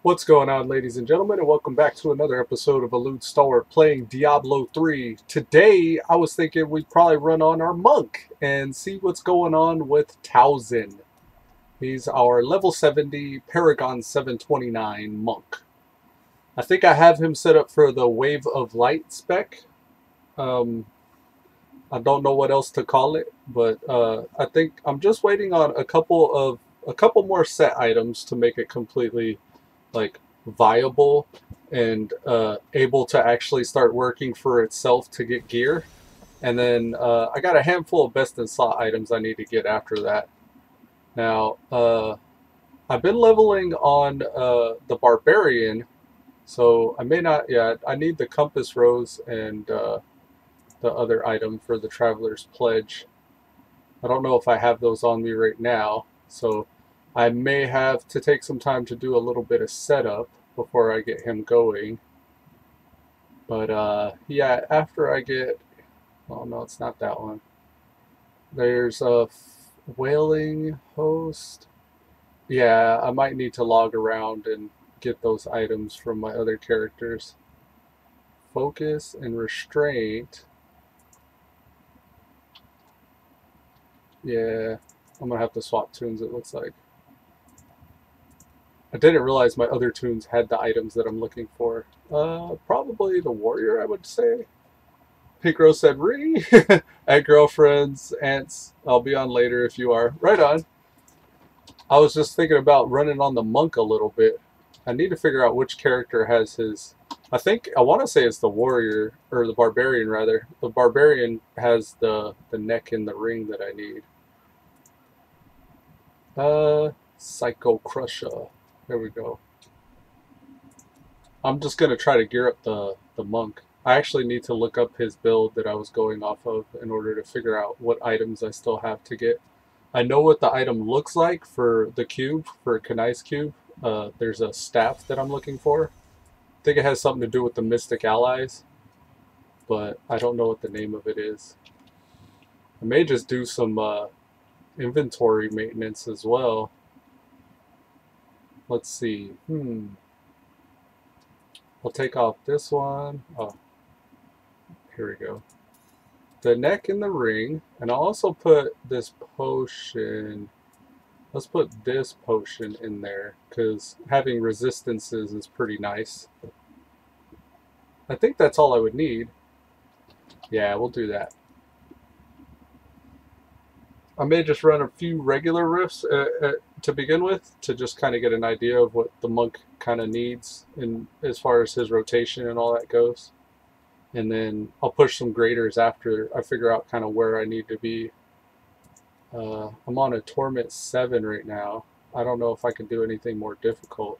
What's going on, ladies and gentlemen, and welcome back to another episode of Elude Stalwart playing Diablo 3. Today, I was thinking we'd probably run on our monk and see what's going on with Towson. He's our level 70 Paragon 729 monk. I think I have him set up for the Wave of Light spec. I don't know what else to call it, but I think I'm just waiting on a couple more set items to make it completely viable and able to actually start working for itself to get gear. And then I got a handful of best in slot items I need to get after that. Now, I've been leveling on the Barbarian, so I may not, I need the Compass Rose and the other item for the Traveler's Pledge. I don't know if I have those on me right now, so I may have to take some time to do a little bit of setup before I get him going. But yeah, after I get, oh no, it's not that one. There's a Wailing Host. Yeah, I might need to log around and get those items from my other characters. Focus and Restraint. Yeah, I'm gonna have to swap tunes, it looks like. I didn't realize my other tunes had the items that I'm looking for. Probably the Warrior, I would say. Pink Rose said, "Ree!" At girlfriends, aunts, I'll be on later if you are. Right on. I was just thinking about running on the Monk a little bit. I need to figure out which character has his... I want to say it's the Warrior, or the Barbarian rather. The Barbarian has the neck and the ring that I need. Psycho Crusher. There we go. I'm just going to try to gear up the monk. I actually need to look up his build that I was going off of in order to figure out what items I still have to get. I know what the item looks like for the cube, for Kanai's cube. There's a staff that I'm looking for. I think it has something to do with the Mystic Allies, but I don't know what the name of it is. I may just do some inventory maintenance as well. Let's see. I'll take off this one. Oh, here we go. The neck and the ring. And I'll also put this potion. Let's put this potion in there, because having resistances is pretty nice. I think that's all I would need. Yeah, we'll do that. I may just run a few regular riffs to begin with, to just kind of get an idea of what the monk kind of needs in as far as his rotation and all that goes. And then I'll push some graders after I figure out kind of where I need to be. I'm on a Torment 7 right now. I don't know if I can do anything more difficult.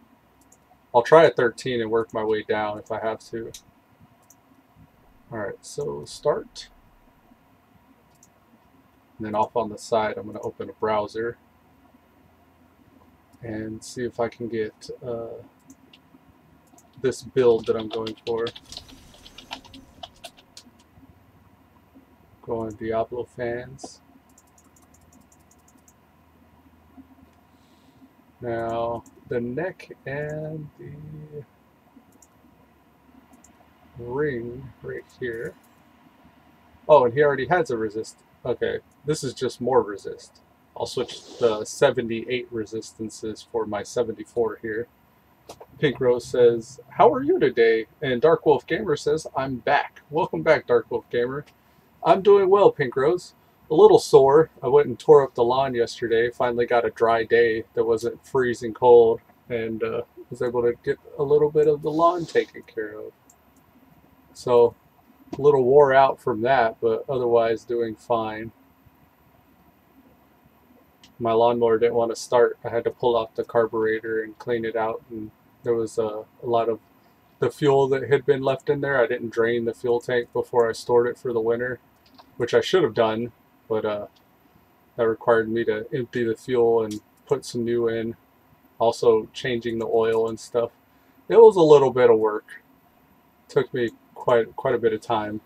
I'll try a 13 and work my way down if I have to. Alright, so start. And then off on the side, I'm going to open a browser and see if I can get this build that I'm going for. Go on Diablo fans. Now, the neck and the ring right here. Oh, and he already has a resist. Okay, this is just more resist. I'll switch the 78 resistances for my 74 here. Pink Rose says, "How are you today?" And Dark Wolf Gamer says, "I'm back." Welcome back, Dark Wolf Gamer. I'm doing well, Pink Rose. A little sore. I went and tore up the lawn yesterday. Finally got a dry day that wasn't freezing cold, and was able to get a little bit of the lawn taken care of. So, a little wore out from that, but otherwise doing fine. My lawnmower didn't want to start. I had to pull off the carburetor and clean it out, and there was a lot of the fuel that had been left in there. I didn't drain the fuel tank before I stored it for the winter, which I should have done, but that required me to empty the fuel and put some new in. Also changing the oil and stuff. It was a little bit of work. Took me quite a bit of time,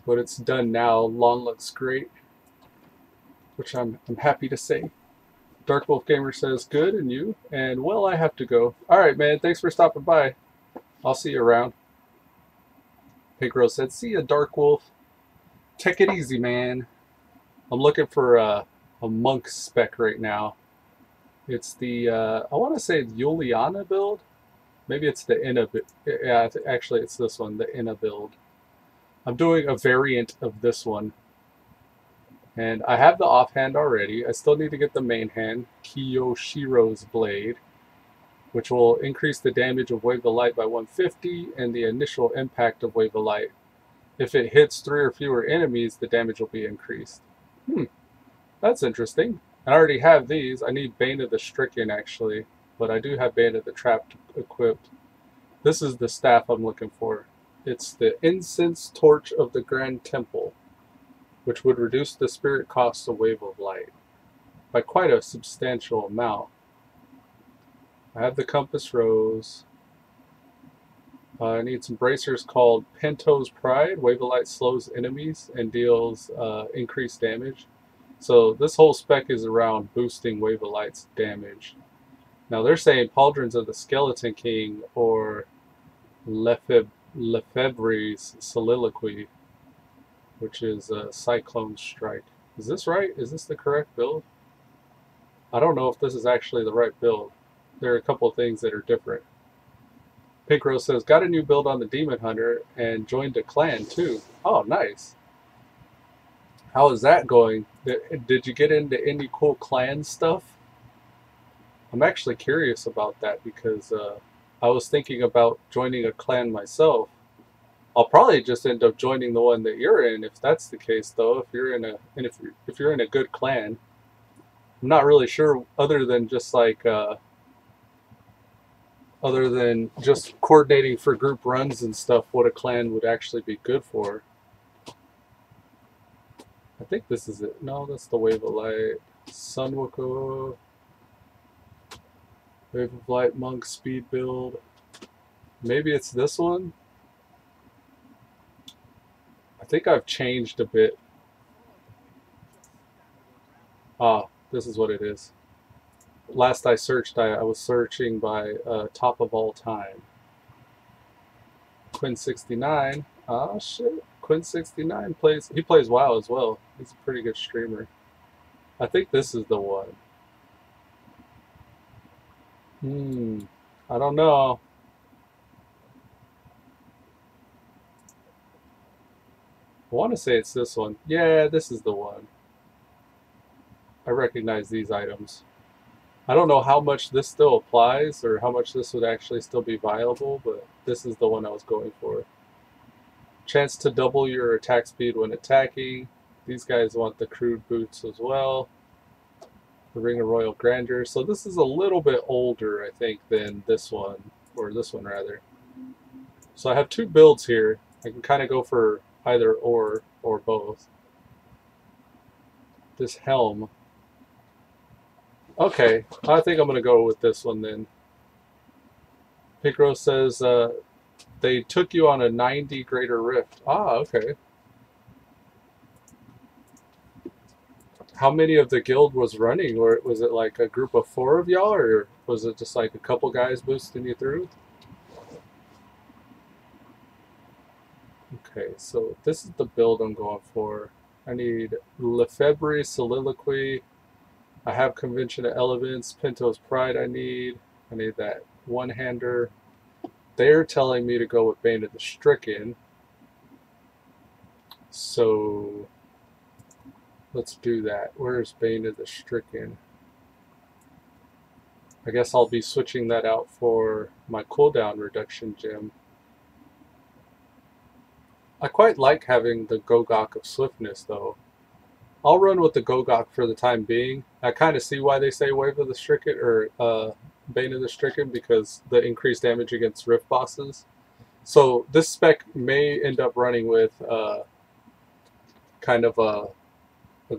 but it's done now. Lawn looks great, which I'm happy to say. Dark Wolf Gamer says, good, and you? And, well, I have to go. Alright, man, thanks for stopping by. I'll see you around. Pig Rose said, see ya, Dark Wolf. Take it easy, man. I'm looking for a monk spec right now. It's the, I want to say Juliana build. Maybe it's the Inna build. Yeah, actually it's this one, the Inna build. I'm doing a variant of this one. And I have the offhand already. I still need to get the main hand, Kiyoshiro's Blade, which will increase the damage of Wave of Light by 150 and the initial impact of Wave of Light. If it hits 3 or fewer enemies, the damage will be increased. That's interesting. I already have these. I need Bane of the Stricken, actually, but I do have Bane of the Trapped equipped. This is the staff I'm looking for. It's the Incense Torch of the Grand Temple, which would reduce the spirit cost of Wave of Light by quite a substantial amount. I have the Compass Rose. I need some bracers called Pento's Pride. Wave of Light slows enemies and deals increased damage. So this whole spec is around boosting Wave of Light's damage. Now they're saying Pauldrons of the Skeleton King or Lefebvre's Soliloquy, which is Cyclone Strike. Is this right? Is this the correct build? I don't know if this is actually the right build. There are a couple of things that are different. Pink Rose says, got a new build on the Demon Hunter and joined a clan too. Oh, nice. How is that going? Did you get into any cool clan stuff? I'm actually curious about that because I was thinking about joining a clan myself. I'll probably just end up joining the one that you're in if that's the case, though. If you're in if you're in a good clan, I'm not really sure other than just like other than just coordinating for group runs and stuff, what a clan would actually be good for. I think this is it. No, that's the Wave of Light. Sunwako. Wave of Light Monk speed build. Maybe it's this one? I think I've changed a bit. Ah, this is what it is. Last I searched, I was searching by top of all time. Quinn69. Ah, shit. Quinn69 plays WoW as well. He's a pretty good streamer. I think this is the one. I don't know. I want to say it's this one. Yeah, this is the one. I recognize these items. I don't know how much this still applies or how much this would actually still be viable, but this is the one I was going for. Chance to double your attack speed when attacking. These guys want the crude boots as well. The Ring of Royal Grandeur. So this is a little bit older, I think, than this one, or this one rather. So I have two builds here. I can kind of go for either or both. This helm. Okay, I think I'm going to go with this one then. Picro says they took you on a 90 Greater Rift. Ah, okay. How many of the guild was running? Or was it like a group of 4 of y'all? Or was it just like a couple guys boosting you through? Okay, so this is the build I'm going for. I need Lefebvre's Soliloquy. I have Convention of Elements, Pinto's Pride I need that one-hander. They're telling me to go with Bane of the Stricken. So let's do that. Where's Bane of the Stricken? I guess I'll be switching that out for my cooldown reduction gem. I quite like having the Gogok of Swiftness though. I'll run with the Gogok for the time being. I kind of see why they say Wave of the Stricken or Bane of the Stricken because the increased damage against Rift bosses. So this spec may end up running with kind of a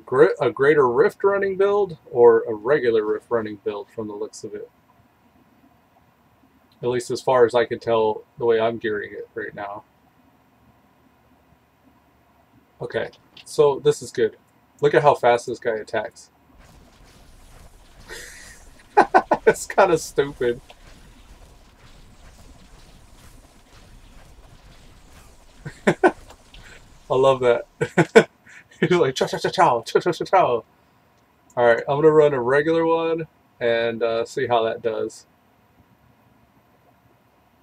greater Rift running build or a regular Rift running build from the looks of it. At least as far as I can tell the way I'm gearing it right now. Okay, so this is good. Look at how fast this guy attacks. It's kind of stupid. I love that. He's like, chow, chow, chow, chow, chow, chow, chow, chow. Alright, I'm going to run a regular one and see how that does.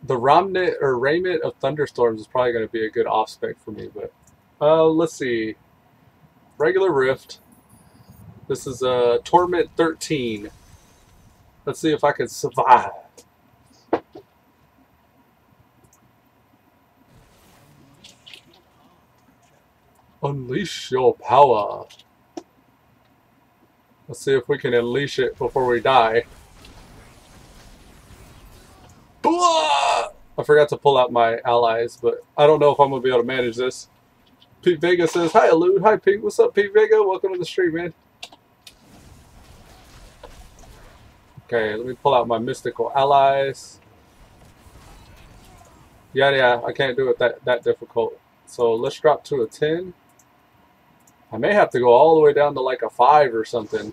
The Raiment of Thunderstorms is probably going to be a good off-spec for me, but let's see. Regular Rift. This is Torment 13. Let's see if I can survive. Unleash your power. Let's see if we can unleash it before we die. I forgot to pull out my allies, but I don't know if I'm going to be able to manage this. Pete Vega says, hi, Elude. Hi, Pete. What's up, Pete Vega? Welcome to the stream, man. Okay, let me pull out my mystical allies. Yeah, I can't do it that difficult. So let's drop to a 10. I may have to go all the way down to like a 5 or something.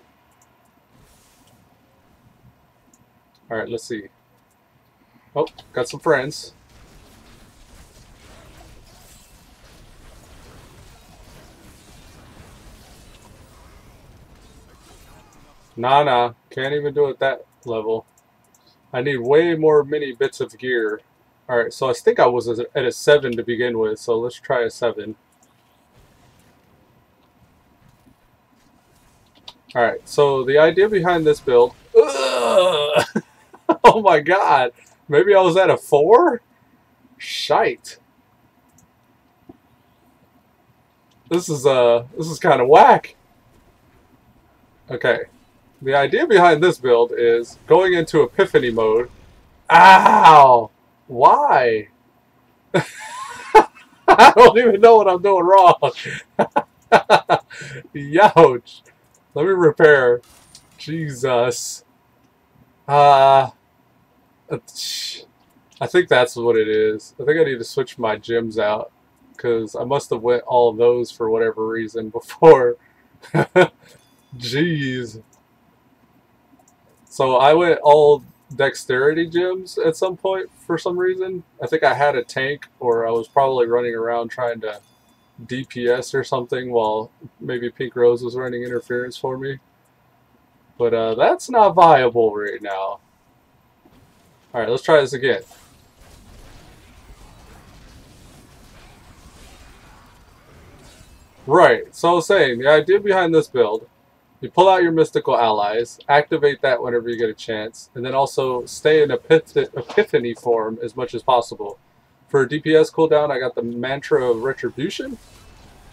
Alright, let's see. Oh, got some friends. Nah, can't even do it that level. I need way more mini bits of gear. Alright, so I think I was at a 7 to begin with, so let's try a 7. Alright, so the idea behind this build... Ugh! Oh my god! Maybe I was at a 4? Shite. This is kind of whack. Okay. The idea behind this build is going into Epiphany mode. Ow! Why? I don't even know what I'm doing wrong. Youch. Let me repair. Jesus. I think that's what it is. I think I need to switch my gems out because I must have went all of those for whatever reason before. Jeez. So I went all dexterity gems at some point for some reason. I think I had a tank, or I was probably running around trying to DPS or something while maybe Pink Rose was running interference for me. But that's not viable right now. Alright, let's try this again. Right, so I was saying, the idea behind this build, you pull out your mystical allies, activate that whenever you get a chance, and then also stay in Epiphany form as much as possible. For a DPS cooldown, I got the Mantra of Retribution,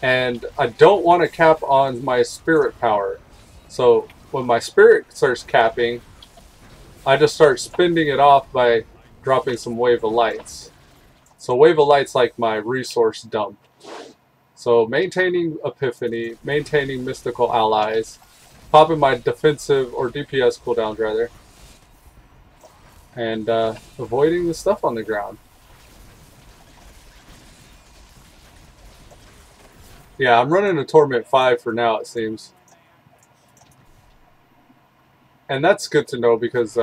and I don't want to cap on my spirit power. So when my spirit starts capping, I just start spending it off by dropping some Wave of Lights. So Wave of Light's like my resource dump. So maintaining Epiphany, maintaining mystical allies, popping my defensive or DPS cooldowns rather, and avoiding the stuff on the ground. Yeah, I'm running a Torment 5 for now, it seems. And that's good to know because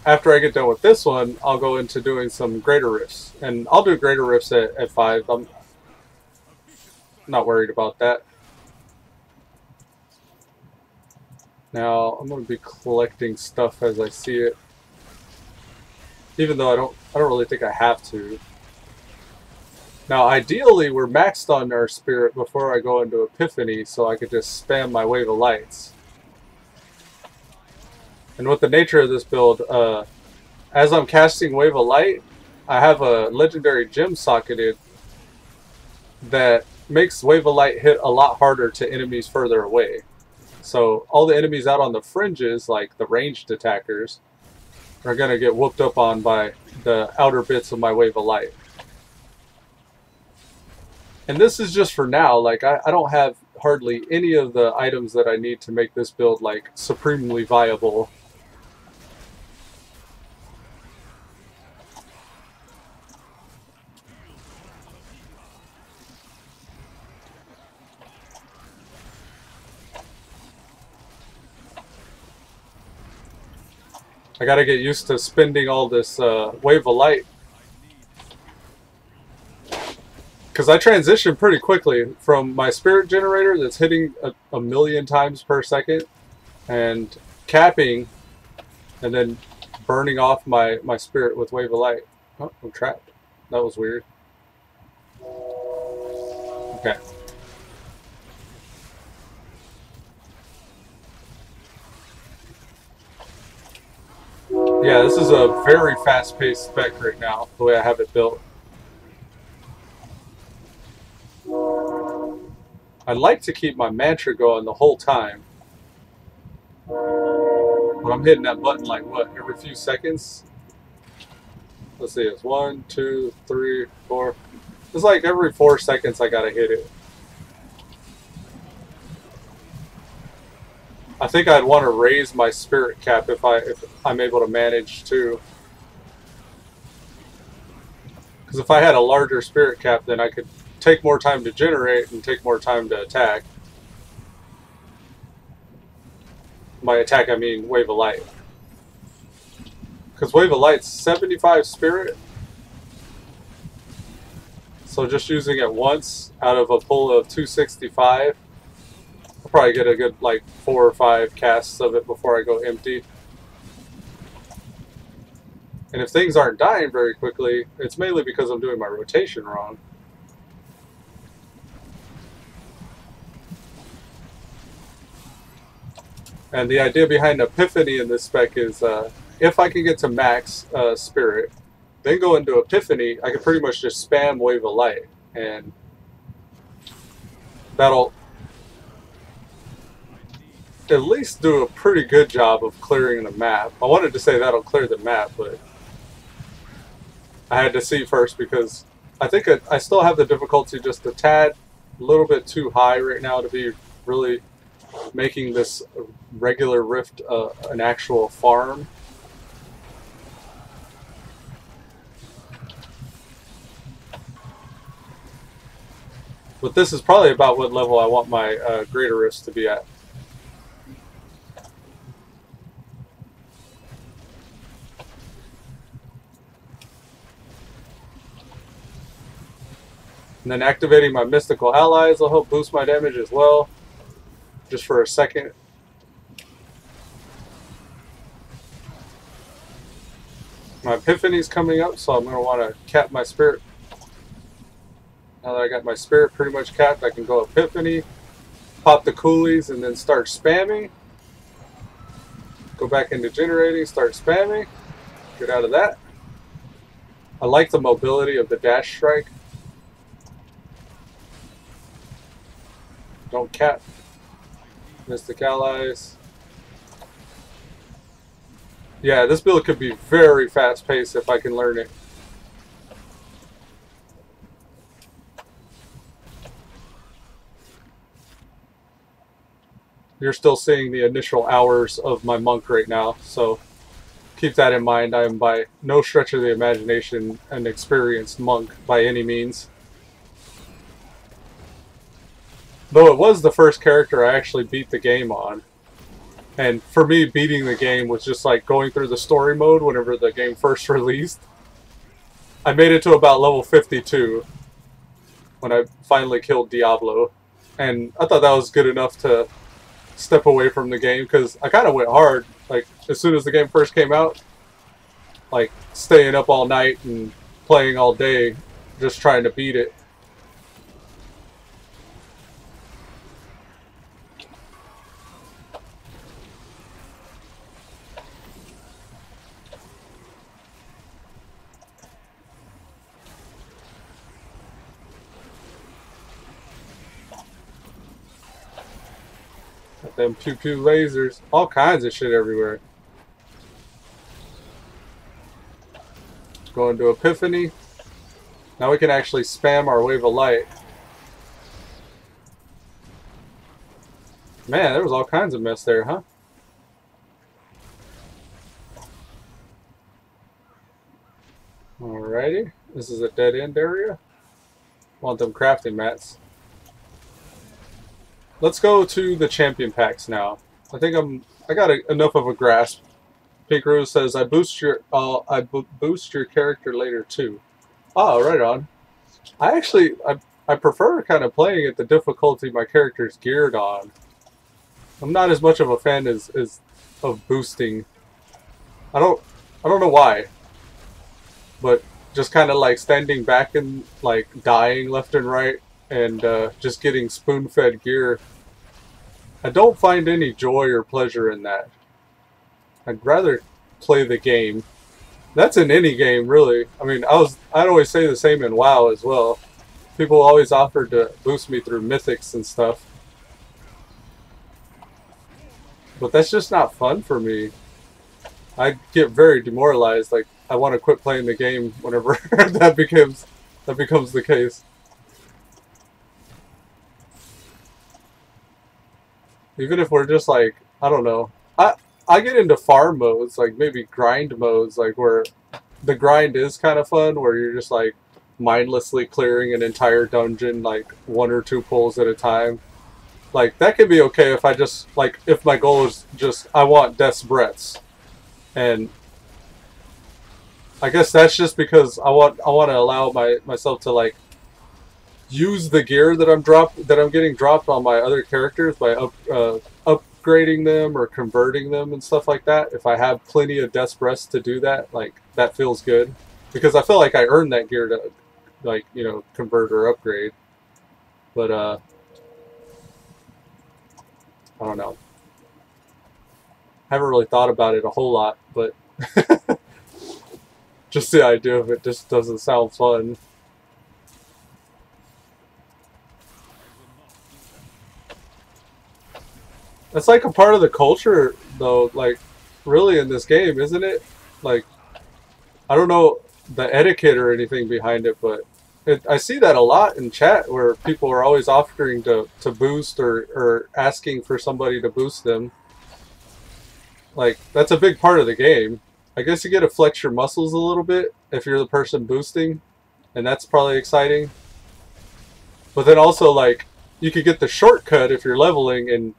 after I get done with this one, I'll go into doing some Greater Rifts. And I'll do Greater Rifts at 5. I'm not worried about that. Now, I'm going to be collecting stuff as I see it. Even though I don't really think I have to. Now, ideally, we're maxed on our spirit before I go into Epiphany, so I could just spam my Wave of Lights. And with the nature of this build, as I'm casting Wave of Light, I have a legendary gem socketed that makes Wave of Light hit a lot harder to enemies further away. So all the enemies out on the fringes, like the ranged attackers, are going to get whooped up on by the outer bits of my Wave of Light. And this is just for now. Like, I don't have hardly any of the items that I need to make this build, like, supremely viable. I gotta get used to spending all this wave of light. Because I transition pretty quickly from my spirit generator that's hitting a million times per second and capping and then burning off my spirit with wave of light. Oh, I'm trapped. That was weird. Okay. Yeah, this is a very fast-paced spec right now, the way I have it built. I'd like to keep my mantra going the whole time. But I'm hitting that button like, what, every few seconds? Let's see, it's 1, 2, 3, 4. It's like every 4 seconds I gotta hit it. I think I'd want to raise my spirit cap if I'm able to manage to. Because if I had a larger spirit cap, then I could take more time to generate and take more time to attack. By attack, I mean wave of light. Because wave of light's 75 spirit. So just using it once out of a pool of 265, I'll probably get a good like 4 or 5 casts of it before I go empty. And if things aren't dying very quickly, it's mainly because I'm doing my rotation wrong. And the idea behind Epiphany in this spec is if I can get to max spirit, then go into Epiphany, I can pretty much just spam wave of light. And that'll at least do a pretty good job of clearing the map. I wanted to say that'll clear the map, but I had to see first because I think I still have the difficulty just a tad, a little bit too high right now to be really making this regular rift an actual farm. But this is probably about what level I want my greater rifts to be at. And then activating my mystical allies will help boost my damage as well. Just for a second. My Epiphany's coming up, so I'm going to want to cap my spirit. Now that I got my spirit pretty much capped, I can go Epiphany, pop the coolies, and then start spamming. Go back into generating, start spamming. Get out of that. I like the mobility of the dash strike. Don't cap. Mystic allies. Yeah, this build could be very fast-paced if I can learn it. You're still seeing the initial hours of my monk right now, so keep that in mind. I am by no stretch of the imagination an experienced monk by any means. Though it was the first character I actually beat the game on. And for me, beating the game was just like going through the story mode whenever the game first released. I made it to about level 52 when I finally killed Diablo. And I thought that was good enough to step away from the game because I kind of went hard. Like, as soon as the game first came out, like, staying up all night and playing all day just trying to beat it. Them pew pew lasers, all kinds of shit everywhere. Going to Epiphany. Now we can actually spam our wave of light. Man, there was all kinds of mess there, huh? Alrighty, this is a dead end area. Want them crafting mats. Let's go to the champion packs now. I think I got enough of a grasp Pink Rose says, boost your character later too. Oh, right on. I prefer kind of playing at the difficulty my character's geared on. I'm not as much of a fan as of boosting. I don't I don't know why, but just kind of like standing back and like dying left and right and just getting spoon-fed gear. I don't find any joy or pleasure in that. I'd rather play the game. That's in any game, really. I mean, I'd always say the same in WoW as well. People always offered to boost me through mythics and stuff. But that's just not fun for me. I get very demoralized. Like, I want to quit playing the game whenever that becomes the case. Even if we're just like, I don't know. I get into farm modes, like maybe grind modes, like where the grind is kind of fun, where you're just like mindlessly clearing an entire dungeon, like 1 or 2 pulls at a time. Like that could be okay if I just like if my goal is just I want death's breaths, and I guess that's just because I want to allow myself to like use the gear that I'm getting dropped on my other characters by upgrading them or converting them and stuff like that. If I have plenty of death's breaths to do that, like that feels good because I feel like I earned that gear to like convert or upgrade. But I don't know. I haven't really thought about it a whole lot, but just the idea of it just doesn't sound fun. That's like a part of the culture, though, like, really in this game, isn't it? Like, I don't know the etiquette or anything behind it, but I see that a lot in chat where people are always offering to boost or asking for somebody to boost them. Like, that's a big part of the game. I guess you get to flex your muscles a little bit if you're the person boosting, and that's probably exciting. But then also, like, you could get the shortcut if you're leveling, and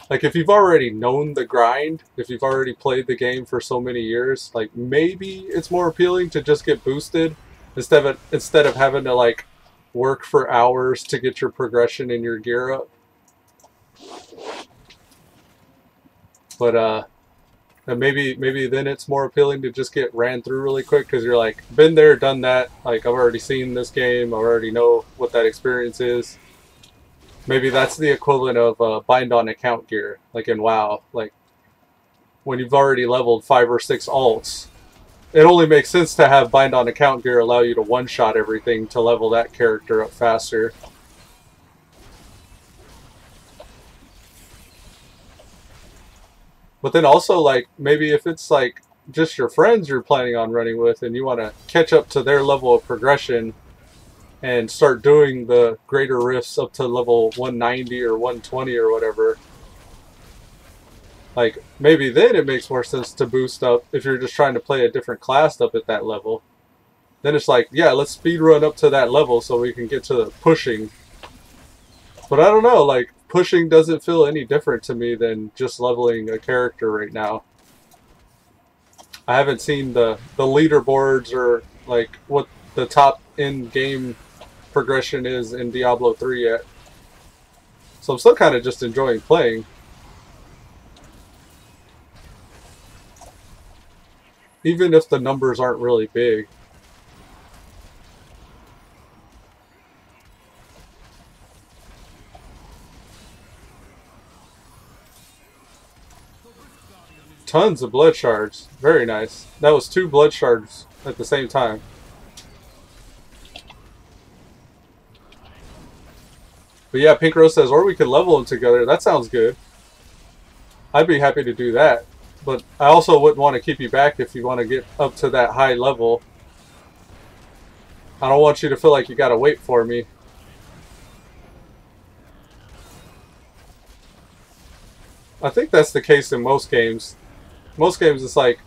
like if you've already known the grind, if you've already played the game for so many years, like maybe it's more appealing to just get boosted instead of having to like work for hours to get your progression and your gear up. But and maybe then it's more appealing to just get ran through really quick because you're like, been there, done that. Like I've already seen this game. I already know what that experience is. Maybe that's the equivalent of bind on account gear, like in WoW. Like when you've already leveled 5 or 6 alts, it only makes sense to have bind on account gear allow you to one-shot everything to level that character up faster. But then also, like, maybe if it's like just your friends you're planning on running with and you want to catch up to their level of progression and start doing the greater rifts up to level 190 or 120 or whatever, like maybe then it makes more sense to boost up if you're just trying to play a different class up at that level. Then it's like, yeah, let's speed run up to that level so we can get to the pushing. But I don't know, like pushing doesn't feel any different to me than just leveling a character right now. I haven't seen the leaderboards or like what the top in-game progression is in Diablo 3 yet. So I'm still kind of just enjoying playing. Even if the numbers aren't really big. Tons of blood shards. Very nice. That was 2 blood shards at the same time. But yeah, Pink Rose says, or we could level them together. That sounds good. I'd be happy to do that. But I also wouldn't want to keep you back if you want to get up to that high level. I don't want you to feel like you gotta wait for me. I think that's the case in most games. Most games it's like,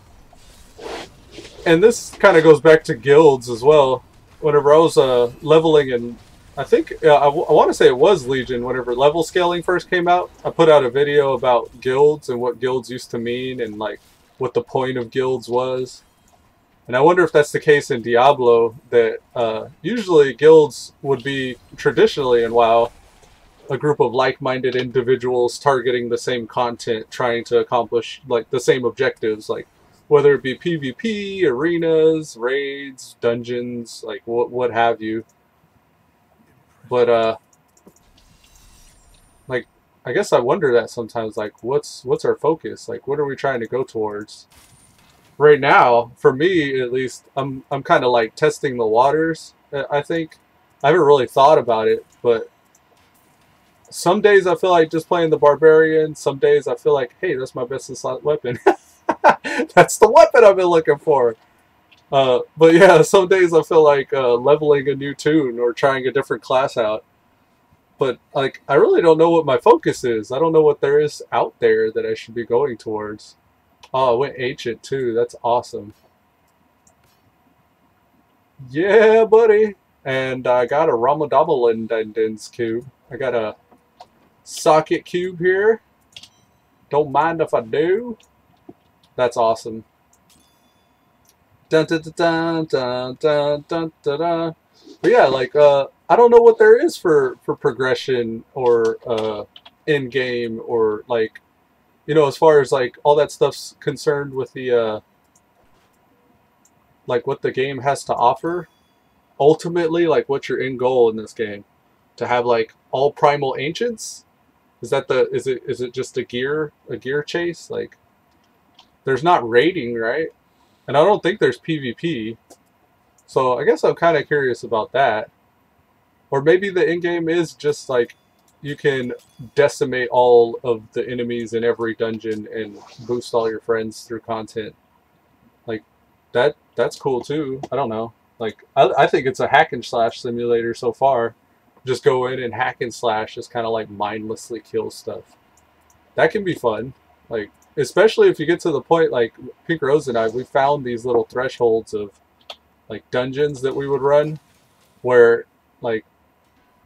and this kind of goes back to guilds as well. Whenever I was leveling in, I think, I want to say it was Legion, whenever level scaling first came out, I put out a video about guilds and what guilds used to mean and like what the point of guilds was. And I wonder if that's the case in Diablo, that usually guilds would be traditionally in WoW a group of like-minded individuals targeting the same content, trying to accomplish like the same objectives, like whether it be PvP, arenas, raids, dungeons, like what have you. But like I guess I wonder that sometimes, like what's our focus? Like what are we trying to go towards? Right now, for me at least, I'm kind of like testing the waters. I think I haven't really thought about it, but some days I feel like just playing the barbarian. Some days I feel like, hey, that's my best slot weapon. That's the weapon I've been looking for. But yeah, some days I feel like leveling a new tune or trying a different class out. But like, I really don't know what my focus is. I don't know what there is out there that I should be going towards. Oh, I went ancient too. That's awesome. Yeah, buddy. And I got a Ramadabelindens cube. I got a socket cube here. Don't mind if I do. That's awesome. Dun dun dun dun dun dun dun dun. But yeah, like I don't know what there is for progression or in game or like, you know, as far as like all that stuff's concerned with the like what the game has to offer. Ultimately, like what's your end goal in this game? To have like all primal ancients? Is that the is it just a gear chase? Like there's not raiding, right? And I don't think there's PvP. So I guess I'm kind of curious about that. Or maybe the end game is just like you can decimate all of the enemies in every dungeon and boost all your friends through content. Like that's cool too. I don't know. Like I think it's a hack and slash simulator so far. Just go in and hack and slash, just kind of like mindlessly kill stuff. That can be fun. Like especially if you get to the point like Pink Rose and I, we found these little thresholds of like dungeons that we would run where like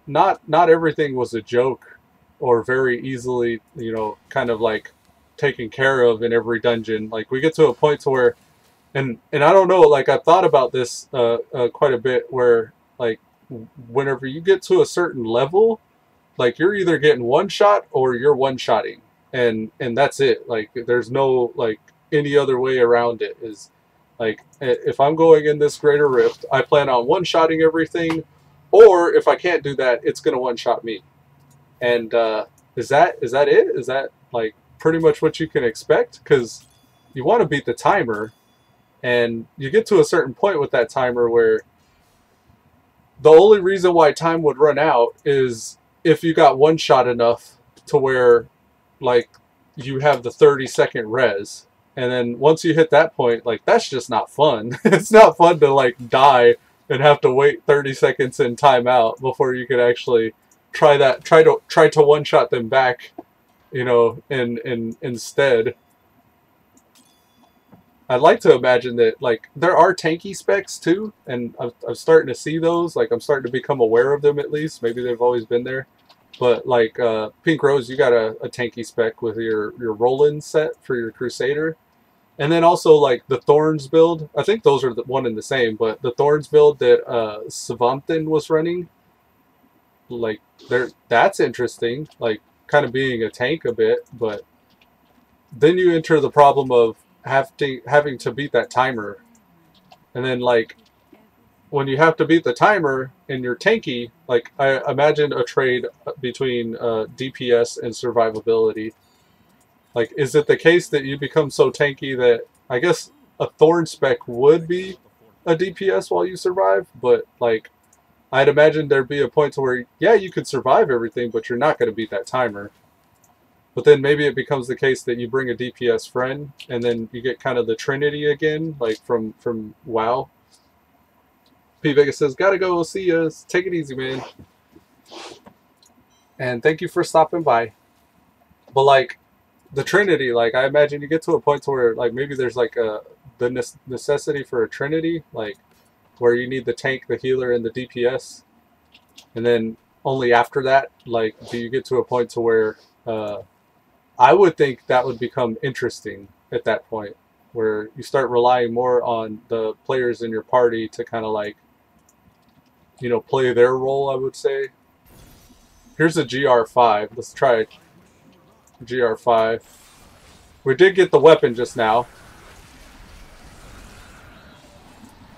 not everything was a joke or very easily, you know, kind of like taken care of in every dungeon. Like we get to a point to where and I don't know, like I've thought about this quite a bit where like whenever you get to a certain level, like you're either getting one shot or you're one shotting, and that's it. Like there's no like any other way around it. Is like if I'm going in this greater rift, I plan on one shotting everything, or if I can't do that, it's gonna one shot me. And is that it? Is that like pretty much what you can expect? Because you want to beat the timer, and you get to a certain point with that timer where the only reason why time would run out is if you got one shot enough to where like you have the 30-second res. And then once you hit that point, like that's just not fun. It's not fun to like die and have to wait 30 seconds in timeout before you can actually try to one shot them back, you know, and instead I'd like to imagine that like there are tanky specs too, and I'm starting to see those. Like I'm starting to become aware of them at least. Maybe they've always been there, but like Pink Rose, you got a tanky spec with your Roland set for your Crusader, and then also like the Thorns build. I think those are the one and the same, but the Thorns build that Savantin was running, like that's interesting. Like kind of being a tank a bit, but then you enter the problem of having to beat that timer, and then like when you have to beat the timer and you're tanky, like I imagine a trade between DPS and survivability. Like is it the case that you become so tanky that I guess a Thorn spec would be a DPS while you survive, but like I'd imagine there'd be a point to where yeah, you could survive everything, but you're not going to beat that timer. But then maybe it becomes the case that you bring a DPS friend, and then you get kind of the Trinity again, like from WoW. P Vegas says, "Gotta go. See ya. Take it easy, man." And thank you for stopping by. But like the Trinity, like I imagine you get to a point to where like maybe there's like the necessity for a Trinity, like where you need the tank, the healer, and the DPS, and then only after that, like do you get to a point to where I would think that would become interesting at that point. where you start relying more on the players in your party to kind of like, you know, play their role, I would say. Here's a GR5. Let's try GR5. We did get the weapon just now.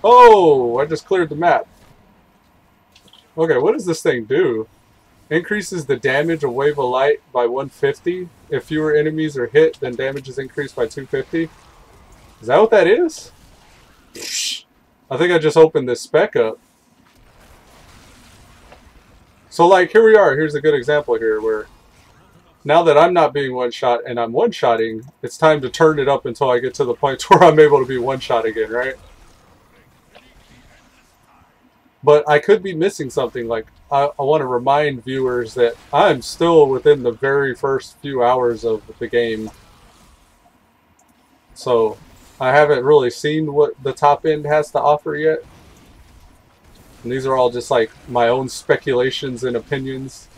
Oh, I just cleared the map. Okay, what does this thing do? Increases the damage of Wave of Light by 150. If fewer enemies are hit, then damage is increased by 250. Is that what that is? I think I just opened this spec up. So like, here we are. Here's a good example here where now that I'm not being one-shot and I'm one-shotting, it's time to turn it up until I get to the point where I'm able to be one-shot again, right? But I could be missing something. Like, I want to remind viewers that I'm still within the very first few hours of the game. So, I haven't really seen what the top end has to offer yet. And these are all just like my own speculations and opinions.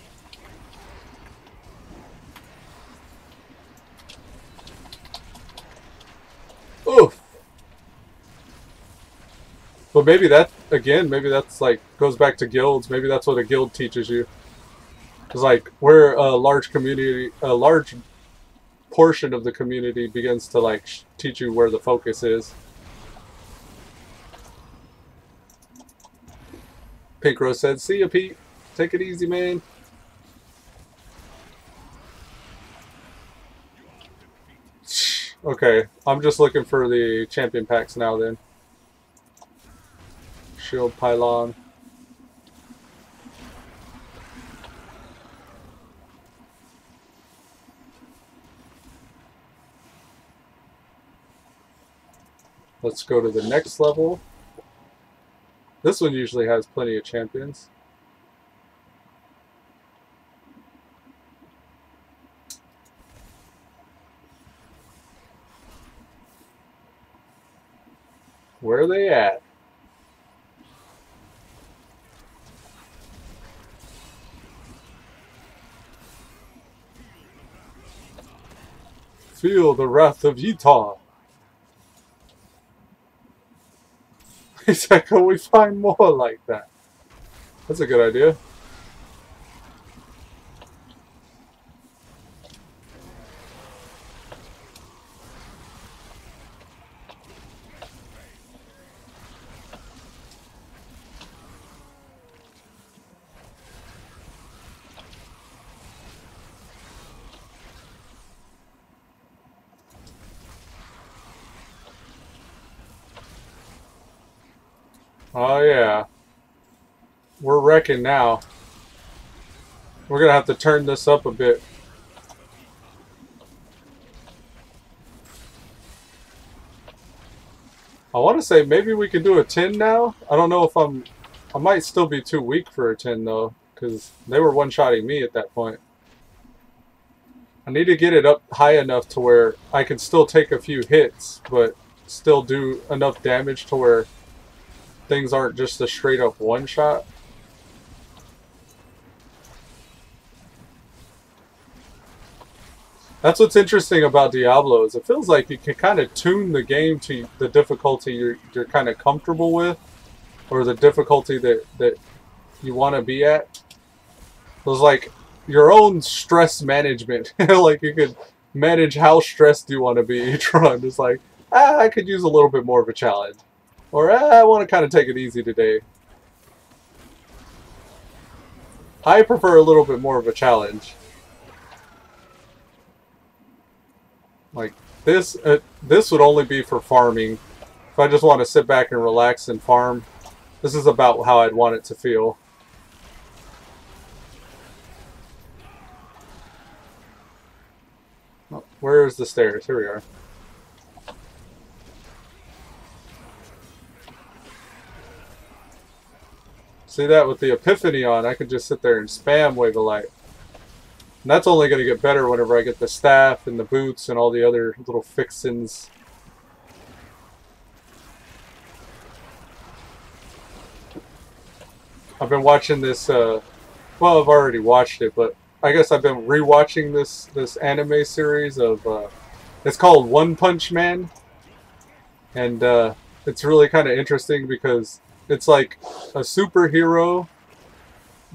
Oof! But maybe that, again, maybe that's like, goes back to guilds. Maybe that's what a guild teaches you. Because like, we're a large community, a large portion of the community begins to like teach you where the focus is. Pink Rose said, "See ya, Pete. Take it easy, man." Okay, I'm just looking for the champion packs now then. Shield pylon. Let's go to the next level. This one usually has plenty of champions. Where are they at? Feel the wrath of Utah. He said, can we find more like that? That's a good idea. Oh yeah. We're wrecking now. We're gonna have to turn this up a bit. I want to say maybe we could do a 10 now. I don't know if I might still be too weak for a 10 though, because they were one-shotting me at that point. I need to get it up high enough to where I can still take a few hits, but still do enough damage to where things aren't just a straight up one-shot. That's what's interesting about Diablo, is it feels like you can kind of tune the game to the difficulty you're kind of comfortable with, or the difficulty that you want to be at. It was like your own stress management. Like you could manage how stressed you want to be each run. It's like, I could use a little bit more of a challenge. Or I want to kind of take it easy today. I prefer a little bit more of a challenge. Like this would only be for farming. If I just want to sit back and relax and farm, this is about how I'd want it to feel. Oh, where's the stairs? Here we are. See that with the Epiphany on, I could just sit there and spam Wave of Light. And that's only going to get better whenever I get the staff and the boots and all the other little fixins. I've been watching this, well, I've already watched it, but I guess I've been rewatching this anime series of, it's called One Punch Man. And it's really kind of interesting because it's like a superhero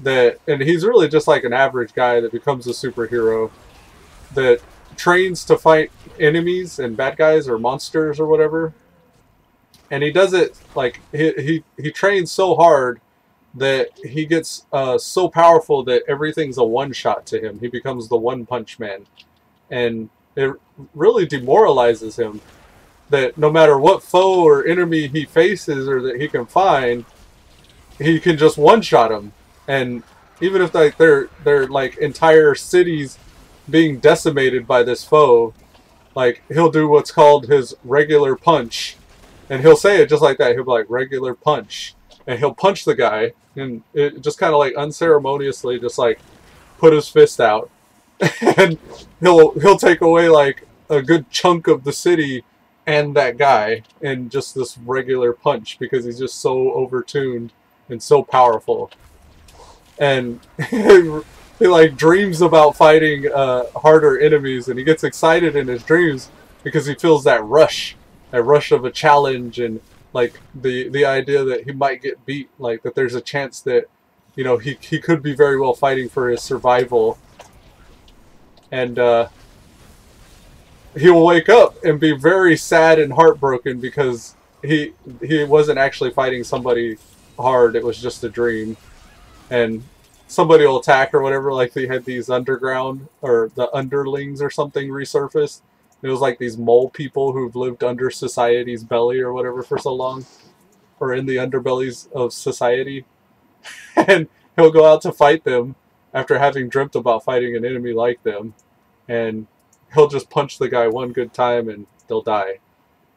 that, and he's really just like an average guy that becomes a superhero that trains to fight enemies and bad guys or monsters or whatever. And he does it like he trains so hard that he gets so powerful that everything's a one shot to him. He becomes the one punch man, and it really demoralizes him that no matter what foe or enemy he faces or that he can find, he can just one shot him. And even if like they're like entire cities being decimated by this foe, like he'll do what's called his regular punch, and he'll say it just like that. He'll be like regular punch, and he'll punch the guy, and it just kind of like unceremoniously just like put his fist out, and he'll take away like a good chunk of the city and that guy in just this regular punch because he's just so overtuned and so powerful. And he like dreams about fighting harder enemies, and he gets excited in his dreams because he feels that rush of a challenge, and like the idea that he might get beat, like that there's a chance that, you know, he could be very well fighting for his survival. And he will wake up and be very sad and heartbroken because he wasn't actually fighting somebody hard. It was just a dream. And somebody will attack or whatever. Like they had these underground or the underlings or something resurfaced. It was like these mole people who've lived under society's belly or whatever for so long, or in the underbellies of society. And he'll go out to fight them after having dreamt about fighting an enemy like them, and he'll just punch the guy one good time and they'll die.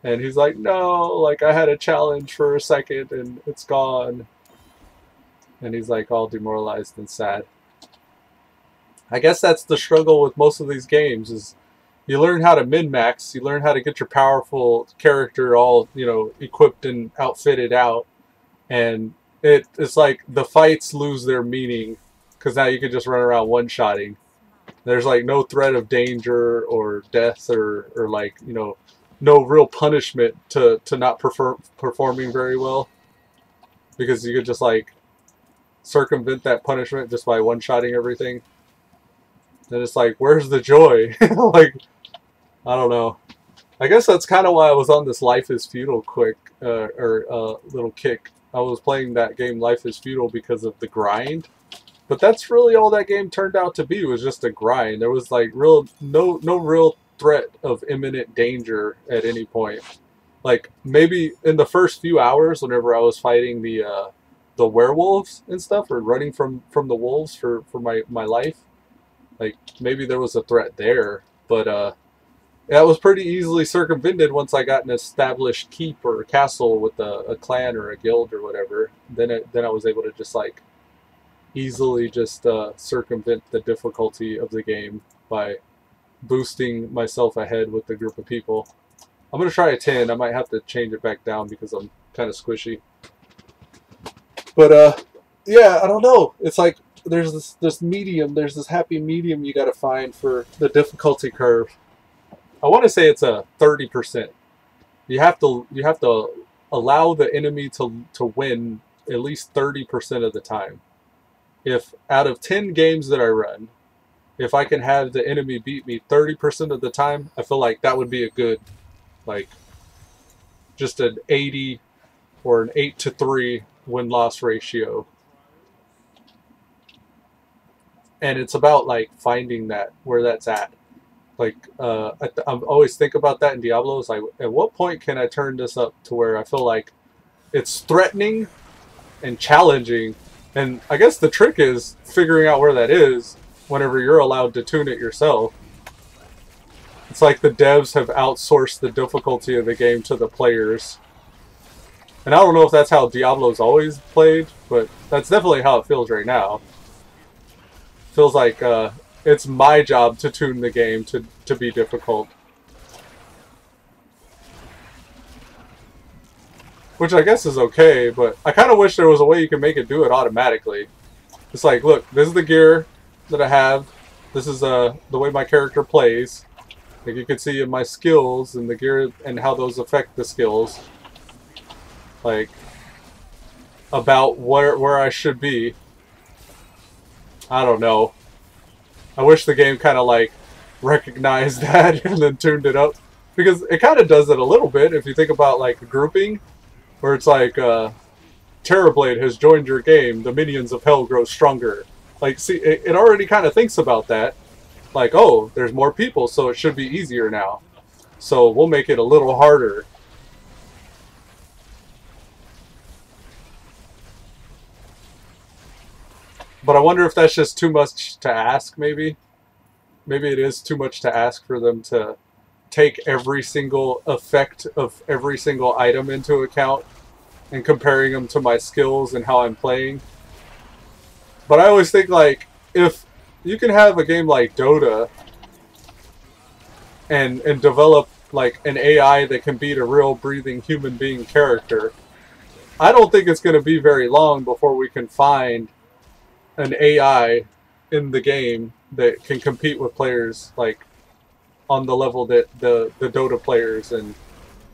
And he's like, no, like I had a challenge for a second and it's gone. And he's like all demoralized and sad. I guess that's the struggle with most of these games, is you learn how to min-max, you learn how to get your powerful character all, you know, equipped and outfitted out, and it's like the fights lose their meaning because now you can just run around one-shotting. There's like no threat of danger or death or like, you know, no real punishment to not performing very well, because you could just like circumvent that punishment just by one-shotting everything. And it's like, where's the joy? Like, I don't know. I guess that's kind of why I was on this Life is Futile little kick. I was playing that game Life is Futile because of the grind. But that's really all that game turned out to be, was just a grind. There was like no real threat of imminent danger at any point. Like maybe in the first few hours whenever I was fighting the werewolves and stuff, or running from the wolves for my life, like maybe there was a threat there, but that was pretty easily circumvented once I got an established keep or a castle with a clan or a guild or whatever. Then I was able to just like easily just circumvent the difficulty of the game by boosting myself ahead with the group of people. I'm gonna try a 10. I might have to change it back down because I'm kind of squishy. But yeah, I don't know. It's like there's this medium. There's this happy medium you got to find for the difficulty curve. I want to say it's a 30%. You have to allow the enemy to win at least 30% of the time. If out of 10 games that I run, if I can have the enemy beat me 30% of the time, I feel like that would be a good, like, just an 80 or an 8-3 win-loss ratio. And it's about like finding that, where that's at. Like I always think about that in Diablo. It's like, at what point can I turn this up to where I feel like it's threatening and challenging? And I guess the trick is figuring out where that is whenever you're allowed to tune it yourself. It's like the devs have outsourced the difficulty of the game to the players. And I don't know if that's how Diablo's always played, but that's definitely how it feels right now. Feels like it's my job to tune the game to be difficult. Which I guess is okay, but I kind of wish there was a way you could make it do it automatically. It's like, look, this is the gear that I have. This is the way my character plays. Like you can see in my skills and the gear and how those affect the skills. Like about where I should be. I don't know. I wish the game kind of like recognized that and then tuned it up, because it kind of does it a little bit if you think about like grouping, where it's like Terrorblade has joined your game, the minions of hell grow stronger. Like, see, it already kind of thinks about that. Like, oh, there's more people, so it should be easier now. So we'll make it a little harder. But I wonder if that's just too much to ask, maybe. Maybe it is too much to ask for them to take every single effect of every single item into account and comparing them to my skills and how I'm playing. But I always think, like, if you can have a game like Dota and develop like an AI that can beat a real breathing human being character, I don't think it's going to be very long before we can find an AI in the game that can compete with players like on the level that the Dota players and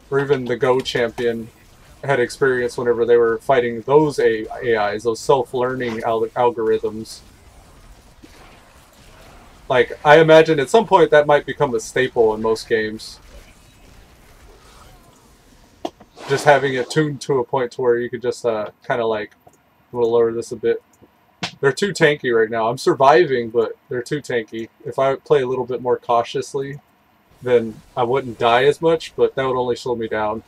or even the Go champion had experienced whenever they were fighting those AIs, those self-learning algorithms. Like, I imagine at some point that might become a staple in most games. Just having it tuned to a point to where you could just kind of like, we'll lower this a bit. They're too tanky right now. I'm surviving, but they're too tanky. If I play a little bit more cautiously, then I wouldn't die as much, but that would only slow me down.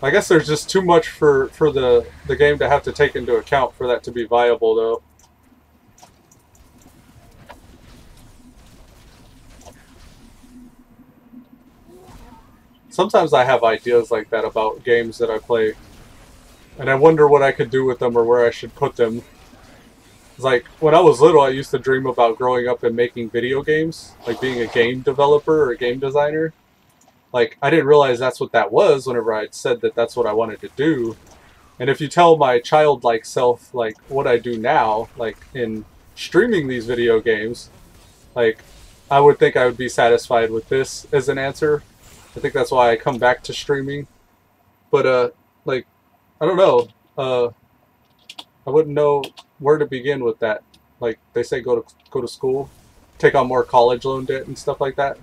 I guess there's just too much for the game to have to take into account for that to be viable, though. Sometimes I have ideas like that about games that I play, and I wonder what I could do with them or where I should put them. It's like, when I was little, I used to dream about growing up and making video games, like being a game developer or a game designer. Like, I didn't realize that's what that was whenever I said that that's what I wanted to do. And if you tell my childlike self, like, what I do now, like, in streaming these video games, like, I would think I would be satisfied with this as an answer. I think that's why I come back to streaming. But, like, I don't know. I wouldn't know where to begin with that. Like, they say go to school, take on more college loan debt and stuff like that.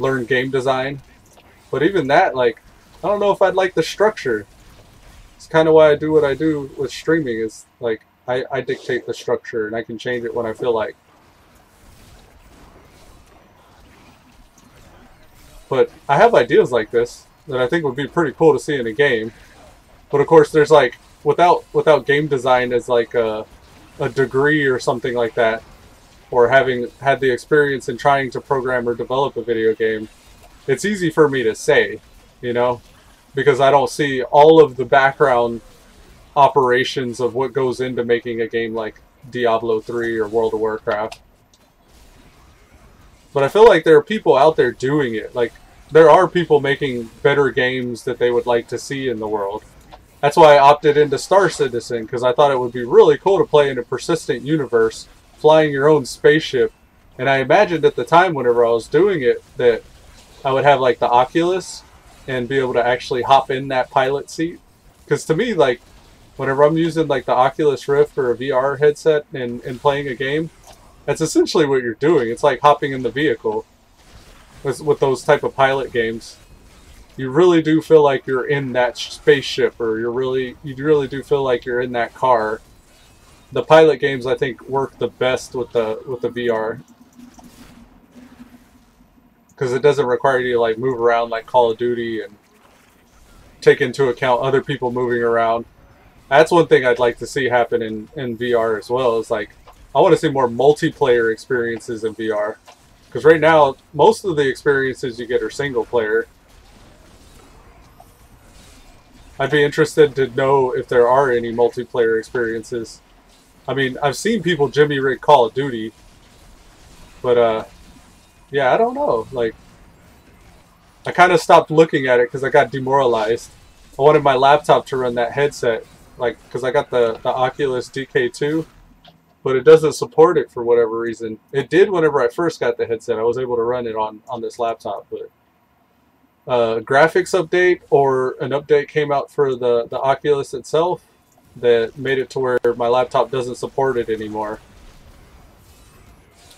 Learn game design. But even that, like, I don't know if I'd like the structure. It's kind of why I do what I do with streaming, is, like, I dictate the structure and I can change it when I feel like. But I have ideas like this that I think would be pretty cool to see in a game. But of course, there's like, without game design as like a degree or something like that, or having had the experience in trying to program or develop a video game, it's easy for me to say, you know, because I don't see all of the background operations of what goes into making a game like Diablo 3 or World of Warcraft. But I feel like there are people out there doing it. Like, there are people making better games that they would like to see in the world. That's why I opted into Star Citizen, because I thought it would be really cool to play in a persistent universe, flying your own spaceship. And I imagined at the time whenever I was doing it that I would have like the Oculus and be able to actually hop in that pilot seat. Because to me, like, whenever I'm using like the Oculus Rift or a VR headset and playing a game, that's essentially what you're doing. It's like hopping in the vehicle with those type of pilot games. You really do feel like you're in that spaceship, or you really do feel like you're in that car. The pilot games, I think, work the best with the VR, because it doesn't require you to like move around like Call of Duty and take into account other people moving around. That's one thing I'd like to see happen in VR as well. Is like, I want to see more multiplayer experiences in VR. Because right now, most of the experiences you get are single player. I'd be interested to know if there are any multiplayer experiences. I mean, I've seen people jimmy rig Call of Duty. But, yeah, I don't know. Like, I kind of stopped looking at it because I got demoralized. I wanted my laptop to run that headset. Like, because I got the Oculus DK2. but it doesn't support it for whatever reason. It did whenever I first got the headset. I was able to run it on this laptop, but graphics update or an update came out for the Oculus itself that made it to where my laptop doesn't support it anymore.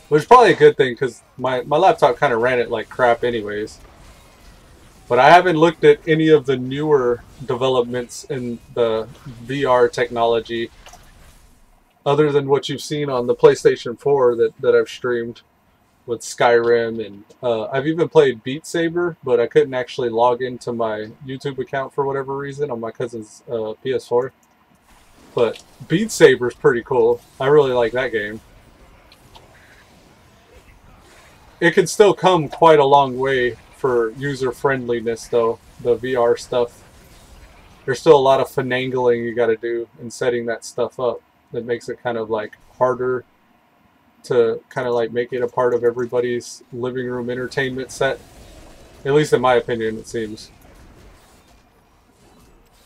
Which is probably a good thing because my laptop kind of ran it like crap anyways. But I haven't looked at any of the newer developments in the VR technology other than what you've seen on the PlayStation 4 that I've streamed with Skyrim, and I've even played Beat Saber, but I couldn't actually log into my YouTube account for whatever reason on my cousin's PS4. But Beat Saber's pretty cool. I really like that game. It can still come quite a long way for user friendliness, though, the VR stuff. There's still a lot of finagling you got to do in setting that stuff up that makes it kind of like harder to kind of like make it a part of everybody's living room entertainment set. At least in my opinion, it seems.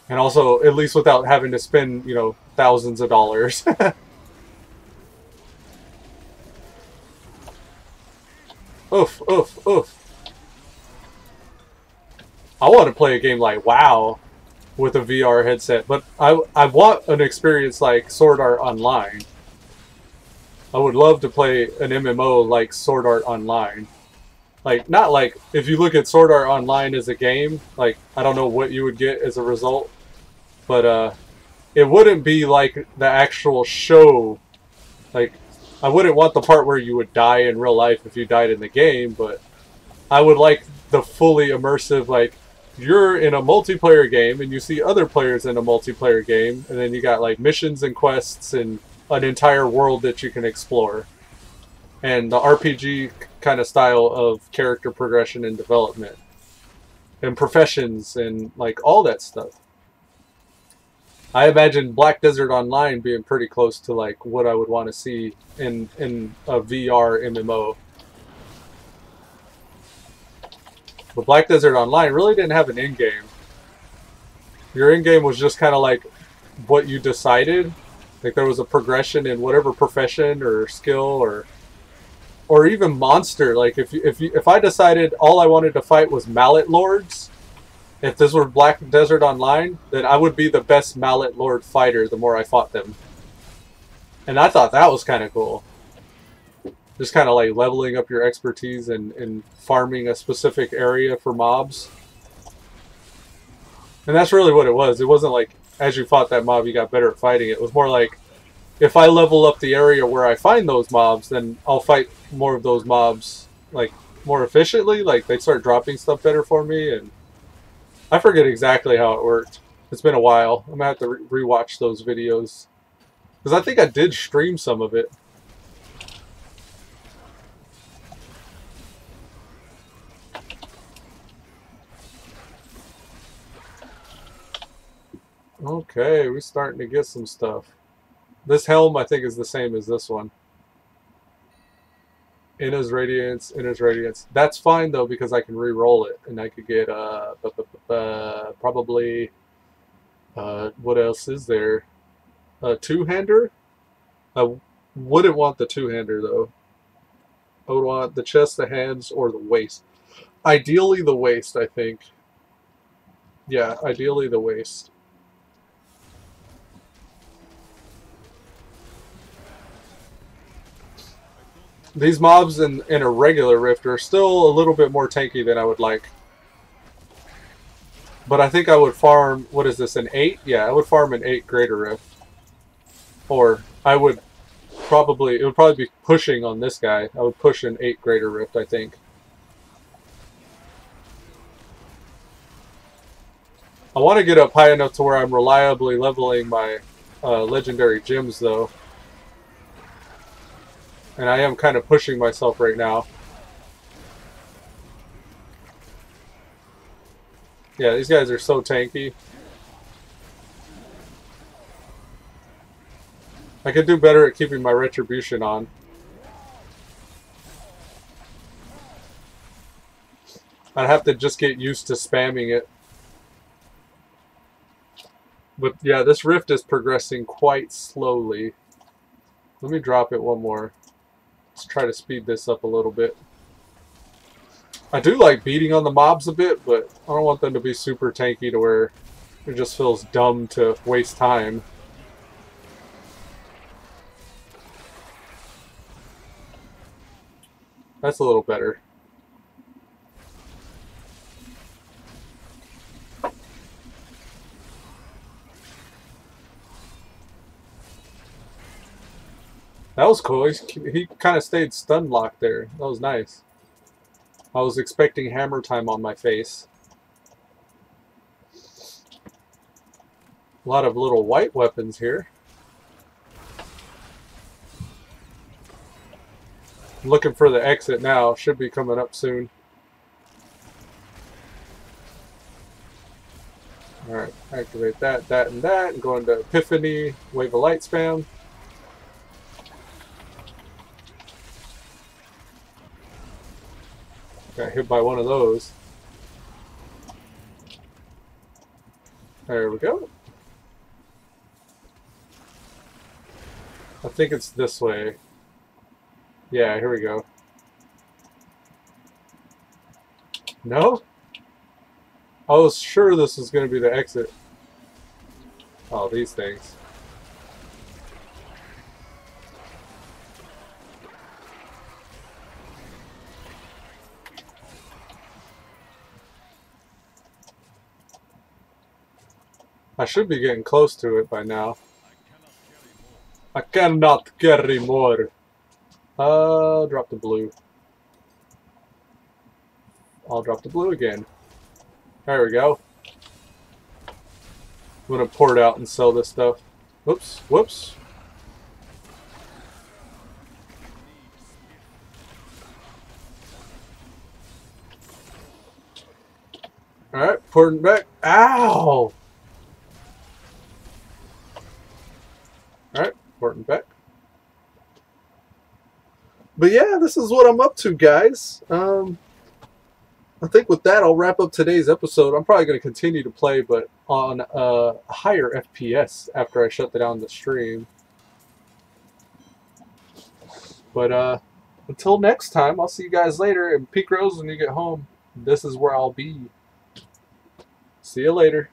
And also, at least without having to spend, you know, thousands of dollars. Oof, oof, oof. I want to play a game like WoW with a VR headset, but I want an experience like Sword Art Online. I would love to play an MMO like Sword Art Online. Like, not like, if you look at Sword Art Online as a game, like, I don't know what you would get as a result, but it wouldn't be like the actual show. Like, I wouldn't want the part where you would die in real life if you died in the game, but I would like the fully immersive, like, you're in a multiplayer game and you see other players in a multiplayer game, and then you got like missions and quests and an entire world that you can explore. And the RPG kind of style of character progression and development. And professions and like all that stuff. I imagine Black Desert Online being pretty close to like what I would want to see in a VR MMO. But Black Desert Online really didn't have an end game. Your end game was just kind of like what you decided. Like there was a progression in whatever profession or skill or even monster. Like if I decided all I wanted to fight was Mallet Lords, if this were Black Desert Online, then I would be the best Mallet Lord fighter the more I fought them. And I thought that was kind of cool. Just kind of like leveling up your expertise and farming a specific area for mobs. And that's really what it was. It wasn't like as you fought that mob you got better at fighting. It was more like if I level up the area where I find those mobs, then I'll fight more of those mobs like more efficiently. Like they start dropping stuff better for me, and I forget exactly how it worked. It's been a while. I'm gonna have to rewatch those videos because I think I did stream some of it. Okay, we're starting to get some stuff. This helm, I think, is the same as this one. Inna's Radiance, Inna's Radiance. That's fine, though, because I can re-roll it. And I could get, probably, what else is there? A two-hander? I wouldn't want the two-hander, though. I would want the chest, the hands, or the waist. Ideally, the waist, I think. Yeah, ideally the waist. These mobs in a regular Rift are still a little bit more tanky than I would like. But I think I would farm, what is this, an 8? Yeah, I would farm an 8 Greater Rift. Or I would probably, it would probably be pushing on this guy. I would push an 8 Greater Rift, I think. I want to get up high enough to where I'm reliably leveling my legendary gems, though. And I am kind of pushing myself right now. Yeah, these guys are so tanky. I could do better at keeping my retribution on. I'd have to just get used to spamming it. But yeah, this rift is progressing quite slowly. Let me drop it one more. Let's try to speed this up a little bit. I do like beating on the mobs a bit, but I don't want them to be super tanky to where it just feels dumb to waste time. That's a little better. That was cool. He kind of stayed stun locked there. That was nice. I was expecting hammer time on my face. A lot of little white weapons here. I'm looking for the exit now. Should be coming up soon. Alright, activate that, that, and that. And go into Epiphany, Wave of Light spam. Got hit by one of those. There we go. I think it's this way. Yeah, here we go. No? I was sure this was going to be the exit. Oh, these things. I should be getting close to it by now. I cannot carry more. Drop the blue. I'll drop the blue again. There we go. I'm gonna pour it out and sell this stuff. Whoops, whoops. Alright, porting back. Ow! Alright, porting back. But yeah, this is what I'm up to, guys. I think with that, I'll wrap up today's episode. I'm probably going to continue to play, but on a higher FPS after I shut down the stream. But until next time, I'll see you guys later. And Peak Rose, when you get home, this is where I'll be. See you later.